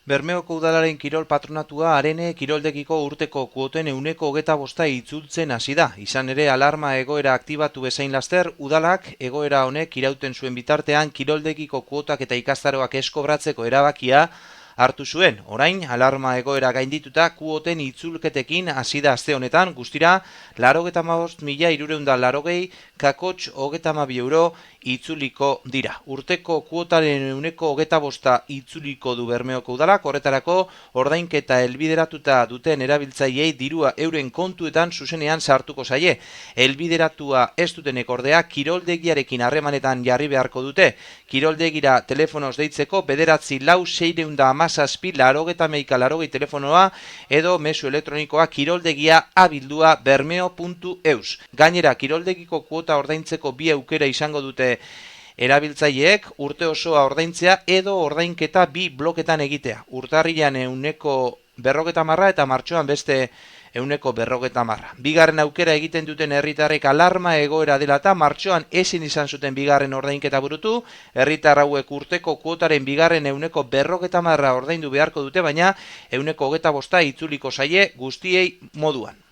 Bermeoko udalaren kirol patronatua Arene kiroldegiko urteko kuoten 25% itzultzen hasi da. Izan ere, alarma egoera aktibatu bezain laster, udalak egoera honek irauten zuen bitartean kiroldegiko kuotak eta ikastaroak eskobratzeko erabakia hartu zuen. Orain, alarma egoera gaindituta kuoten itzulketekin hasi da aste honetan, guztira 95.380 euro itzuliko dira. Urteko kuotaren 25% itzuliko du Bermeoko udalak, horretarako ordainketa helbideratuta duten erabiltzaileei dirua euren kontuetan zuzenean sartuko zaie. Helbideratua ez dutenek ordea kiroldegiarekin harremanetan jarri beharko dute. Kiroldegira telefonoz deitzeko 94617 telefonoa edo mezu elektronikoa kiroldegia@bermeo.eus. Gainera, kiroldegiko kuota ordaintzeko bi aukera izango dute erabiltzaileek: urte osoa ordaintzea edo ordainketa bi bloketan egitea. Urtarrilean 50% eta martxoan beste 50%. Bigarren aukera egiten duten herritarrek alarma egoera dela eta martxoan ezin izan zuten bigarren ordainketa burutu. Herritar hauek urteko kuotaren bigarren 50% ordaindu beharko dute, baina 25% itzuliko zaie guztiei moduan.